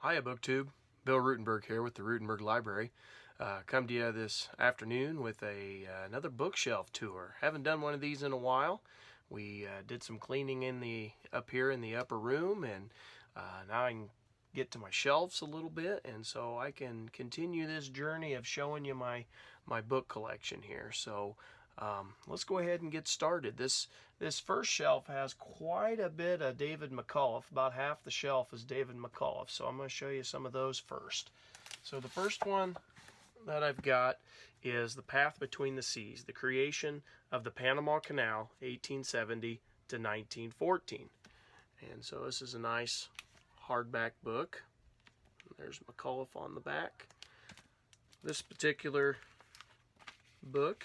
Hiya BookTube, Bill Ruttenberg here with the Ruttenberg Library. Come to you this afternoon with another bookshelf tour. Haven't done one of these in a while. We did some cleaning up here in the upper room, and now I can get to my shelves a little bit, and so I can continue this journey of showing you my book collection here. So let's go ahead and get started. This first shelf has quite a bit of David McCullough. About half the shelf is David McCullough. So I'm going to show you some of those first. So the first one that I've got is The Path Between the Seas, the creation of the Panama Canal, 1870 to 1914. And so this is a nice hardback book. There's McCullough on the back. This particular book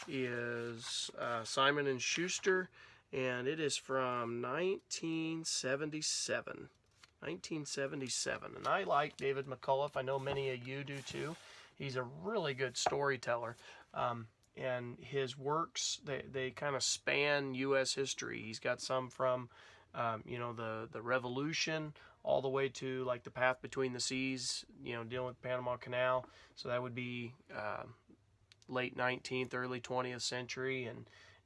is Simon & Schuster, and it is from 1977. 1977. And I like David McCullough. I know many of you do too. He's a really good storyteller. And his works, they kind of span U.S. history. He's got some from, the Revolution all the way to like The Path Between the Seas, dealing with the Panama Canal. So that would be late 19th, early 20th century,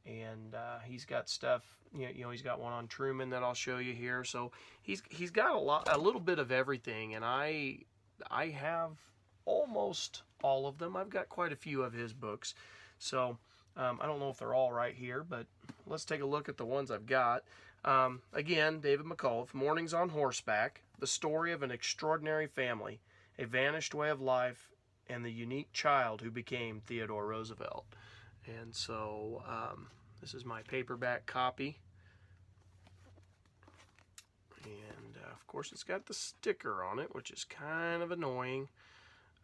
and he's got stuff. He's got one on Truman that I'll show you here. So he's got a little bit of everything, and I have almost all of them. I've got quite a few of his books. So I don't know if they're all right here, but let's take a look at the ones I've got. Again, David McCullough, Mornings on Horseback, The Story of an Extraordinary Family, A Vanished Way of Life, and the Unique Child Who Became Theodore Roosevelt. And so this is my paperback copy. And of course it's got the sticker on it, which is kind of annoying.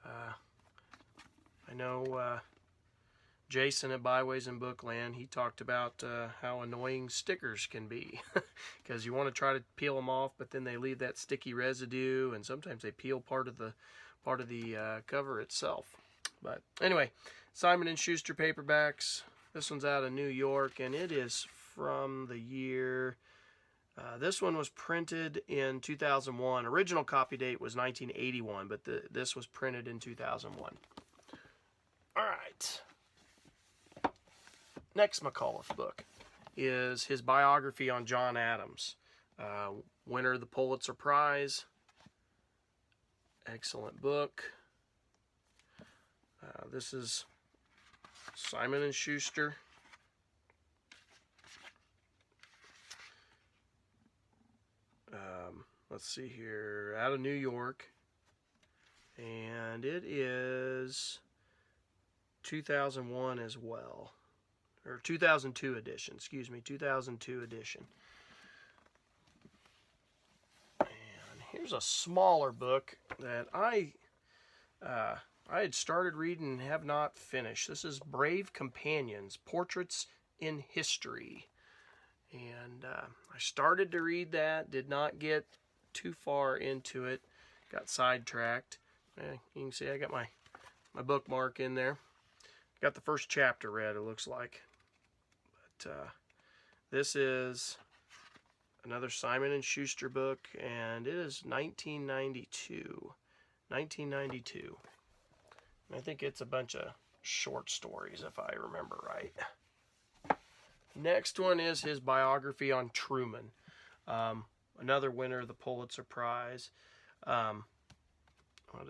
I know Jason at Byways in Bookland, he talked about how annoying stickers can be. Because you want to try to peel them off, but then they leave that sticky residue, and sometimes they peel part of the cover itself. But anyway, Simon & Schuster paperbacks. This one's out of New York, and it is from the year, this one was printed in 2001. Original copy date was 1981, but this was printed in 2001. All right. Next McCullough book is his biography on John Adams. Winner of the Pulitzer Prize. Excellent book. This is Simon & Schuster. Let's see here. Out of New York. And it is 2001 as well. Or 2002 edition. Excuse me. 2002 edition. Here's a smaller book that I had started reading and have not finished. This is Brave Companions, Portraits in History. And I started to read that, did not get too far into it, got sidetracked. You can see I got my bookmark in there. Got the first chapter read, it looks like. But this is another Simon & Schuster book, and it is 1992. 1992. And I think it's a bunch of short stories, if I remember right. Next one is his biography on Truman. Another winner of the Pulitzer Prize. Did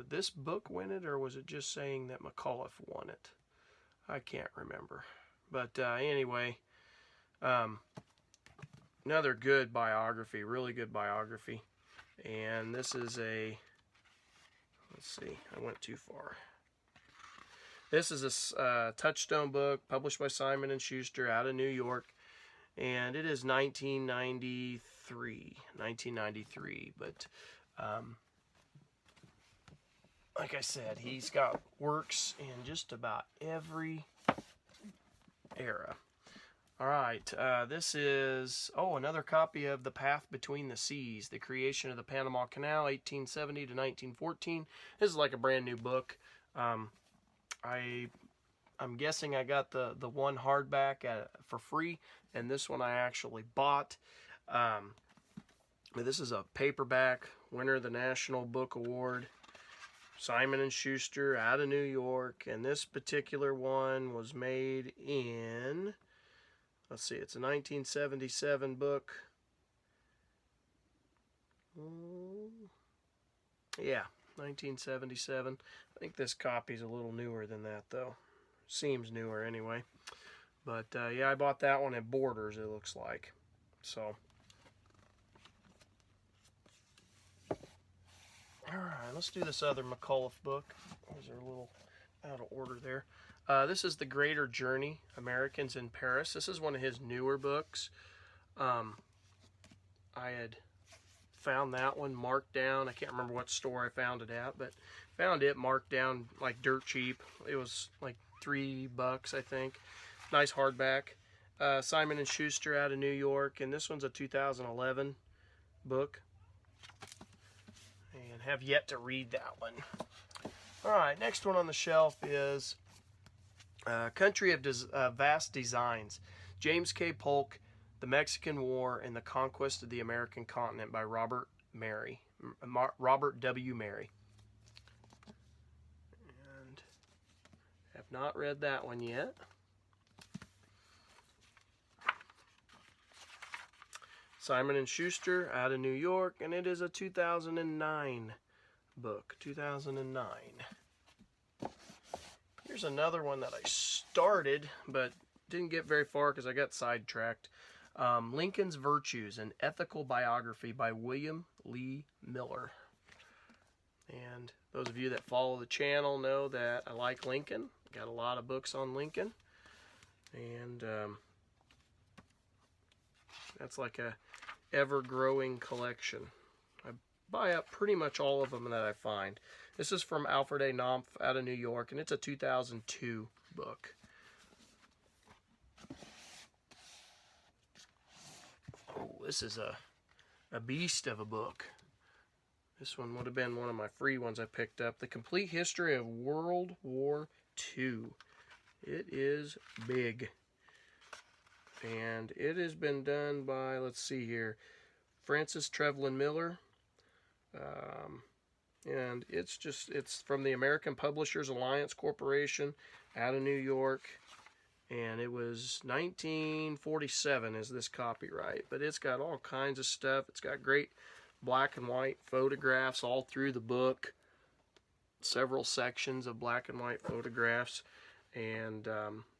this book win it, or was it just saying that McCullough won it? I can't remember. But anyway, another good biography, really good biography. And this is let's see, I went too far. This is a Touchstone book published by Simon & Schuster out of New York. And it is 1993. 1993. But like I said, he's got works in just about every era. All right, this is, another copy of The Path Between the Seas, the creation of the Panama Canal, 1870 to 1914. This is like a brand new book. I'm guessing I got the one hardback for free, and this one I actually bought. This is a paperback, winner of the National Book Award. Simon & Schuster out of New York. And this particular one was made in, let's see, it's a 1977 book. Yeah, 1977. I think this copy's a little newer than that, though. Seems newer anyway. But yeah, I bought that one at Borders, it looks like. So, alright, let's do this other McAuliffe book. Those are a little out of order there. This is The Greater Journey, Americans in Paris. This is one of his newer books. I had found that one marked down. I can't remember what store I found it at, but found it marked down like dirt cheap. It was like $3, I think. Nice hardback. Simon & Schuster out of New York, and this one's a 2011 book. And have yet to read that one. Alright, next one on the shelf is Country of Vast Designs. James K. Polk, The Mexican War and the Conquest of the American Continent by Robert W. Mary. And have not read that one yet. Simon & Schuster out of New York, and it is a 2009 book. 2009. Here's another one that I started, but didn't get very far because I got sidetracked. Lincoln's Virtues, an Ethical Biography by William Lee Miller. And those of you that follow the channel know that I like Lincoln. Got a lot of books on Lincoln. And that's like a ever-growing collection. I buy up pretty much all of them that I find. This is from Alfred A. Knopf out of New York, and it's a 2002 book. Oh, this is a beast of a book. This one would have been one of my free ones I picked up. The Complete History of World War II. It is big. And it has been done by, let's see here, Francis Trevlin Miller. And it's from the American Publishers Alliance Corporation out of New York. And it was 1947 is this copyright. But it's got all kinds of stuff. It's got great black and white photographs all through the book. Several sections of black and white photographs. And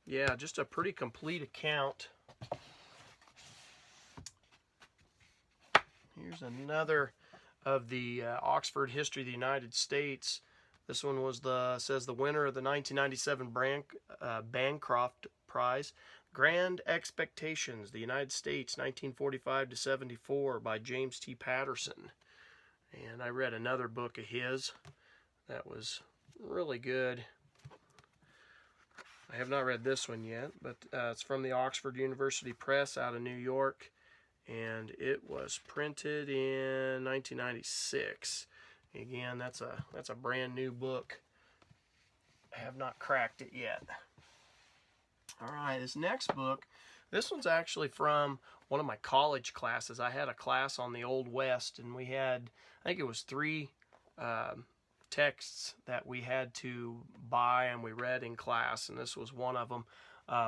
yeah, just a pretty complete account. Here's another of the Oxford History of the United States. This one was says the winner of the 1997 Bancroft Prize, Grand Expectations, the United States, 1945 to 74, by James T. Patterson. And I read another book of his that was really good. I have not read this one yet, but it's from the Oxford University Press out of New York, and it was printed in 1996. Again, that's a brand new book. I have not cracked it yet. All right, this next book, this one's actually from one of my college classes. I had a class on the Old West, and we had, I think it was 3 texts that we had to buy and we read in class, and this was one of them.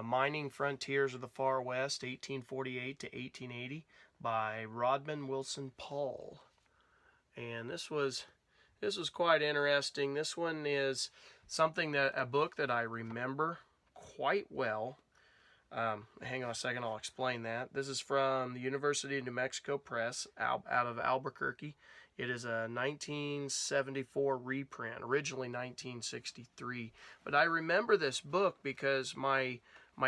Mining Frontiers of the Far West, 1848 to 1880, by Rodman Wilson Paul. And this was quite interesting. This one is a book that I remember quite well. Hang on a second, I'll explain that. This is from the University of New Mexico Press out of Albuquerque. It is a 1974 reprint, originally 1963. But I remember this book because my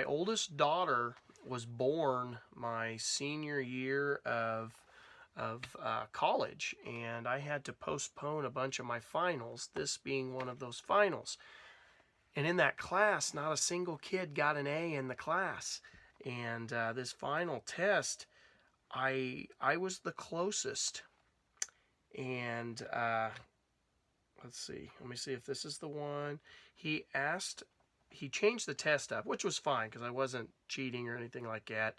oldest daughter was born my senior year of college, and I had to postpone a bunch of my finals, this being one of those finals. And in that class, not a single kid got an A in the class. And this final test, I was the closest. And let's see. Let me see if this is the one. He changed the test up, which was fine because I wasn't cheating or anything like that.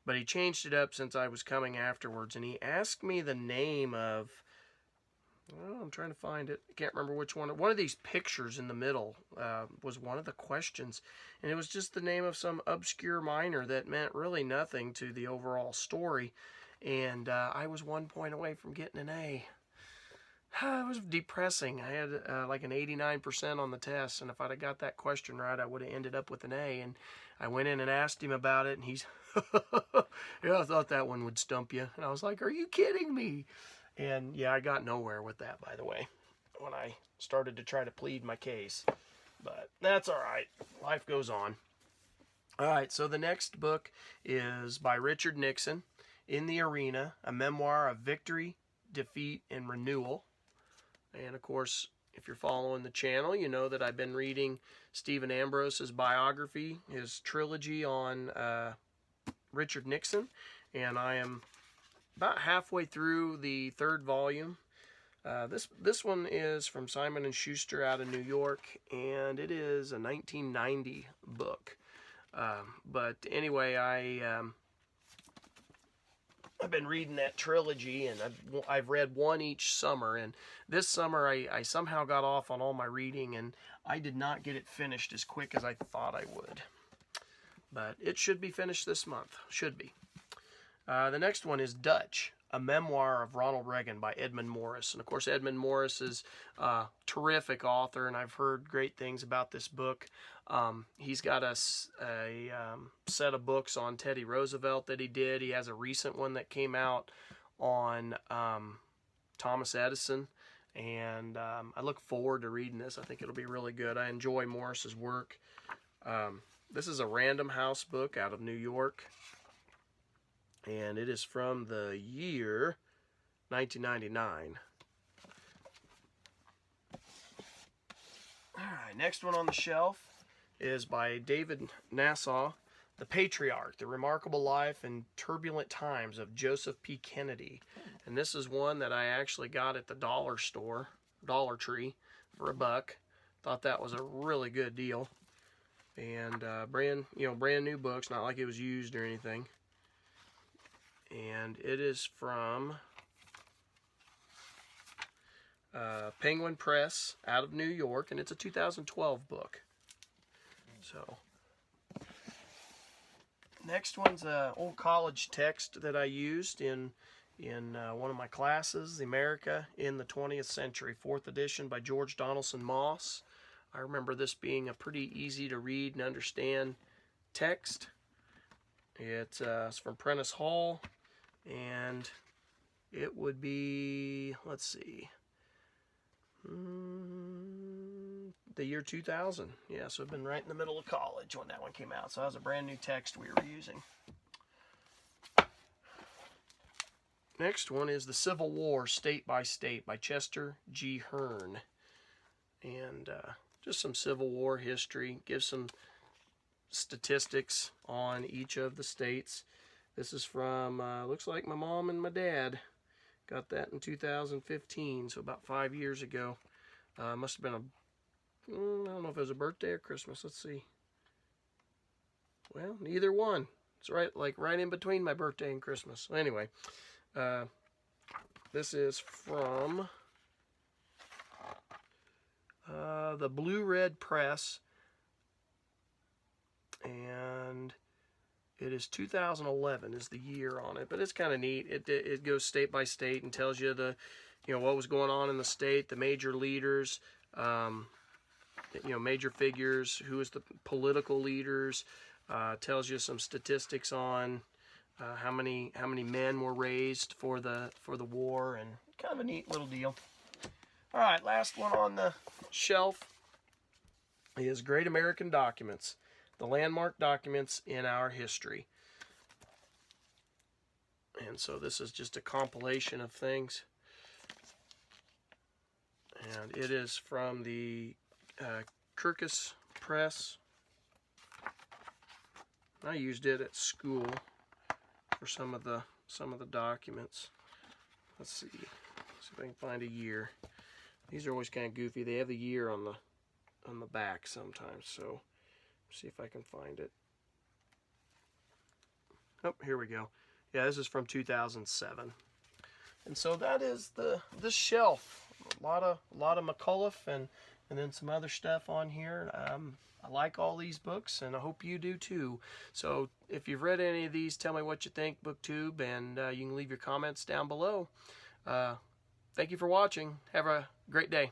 but he changed it up since I was coming afterwards, and he asked me the name of, well, I'm trying to find it. I can't remember which one. One of these pictures in the middle was one of the questions, and it was just the name of some obscure miner that meant really nothing to the overall story, and I was 1 point away from getting an A. It was depressing. I had like an 89% on the test, and if I'd have got that question right, I would have ended up with an A. And I went in and asked him about it, and he's, yeah, I thought that one would stump you. And I was like, are you kidding me? And yeah, I got nowhere with that, by the way, when I started to try to plead my case. But that's all right. Life goes on. All right, so the next book is by Richard Nixon, In the Arena, a memoir of victory, defeat, and renewal. And of course, if you're following the channel, you know that I've been reading Stephen Ambrose's biography, his trilogy on Richard Nixon, and I am about halfway through the 3rd volume. This one is from Simon & Schuster out of New York, and it is a 1990 book. But anyway, I've been reading that trilogy, and I've read one each summer, and this summer I somehow got off on all my reading, and I did not get it finished as quick as I thought I would. But it should be finished this month. Should be. The next one is Dutch, a memoir of Ronald Reagan by Edmund Morris. And of course, Edmund Morris is a terrific author, and I've heard great things about this book. He's got a set of books on Teddy Roosevelt that he did. He has a recent one that came out on Thomas Edison, and I look forward to reading this. I think it'll be really good. I enjoy Morris's work. This is a Random House book out of New York, and it is from the year 1999. All right, next one on the shelf is by David Nassau, The Patriarch, The Remarkable Life and Turbulent Times of Joseph P. Kennedy. And this is one that I actually got at the dollar store, Dollar Tree, for $1. Thought that was a really good deal. And brand new books, not like it was used or anything. And it is from Penguin Press out of New York, and it's a 2012 book. So, next one's an old college text that I used in one of my classes, The America in the 20th Century, 4th edition by George Donaldson Moss. I remember this being a pretty easy to read and understand text. It's from Prentice Hall, and it would be, let's see, the year 2000. Yeah, so I've been right in the middle of college when that one came out. So that was a brand new text we were using. Next one is The Civil War, State by State by Chester G. Hearn. And just some Civil War history. Gives some statistics on each of the states. This is from, looks like my mom and my dad. Got that in 2015, so about 5 years ago. Must have been I don't know if it was a birthday or Christmas. Let's see. Well, neither one. It's right in between my birthday and Christmas. Anyway, this is from the Blue Red Press, and it is 2011 is the year on it, but it's kind of neat. It goes state by state and tells you what was going on in the state, the major leaders, major figures, who was the political leaders, tells you some statistics on how many men were raised for the war, and kind of a neat little deal. All right, last one on the shelf is Great American Documents, the landmark documents in our history. And so this is just a compilation of things. And it is from the Kirkus Press. I used it at school for some of the documents. Let's see if I can find a year. These are always kind of goofy. They have the year on the back sometimes. So see if I can find it. Oh, here we go. Yeah, this is from 2007. And so that is the shelf. A lot of McCullough and then some other stuff on here. I like all these books, and I hope you do too. So if you've read any of these, tell me what you think, BookTube, and you can leave your comments down below. Thank you for watching. Have a great day.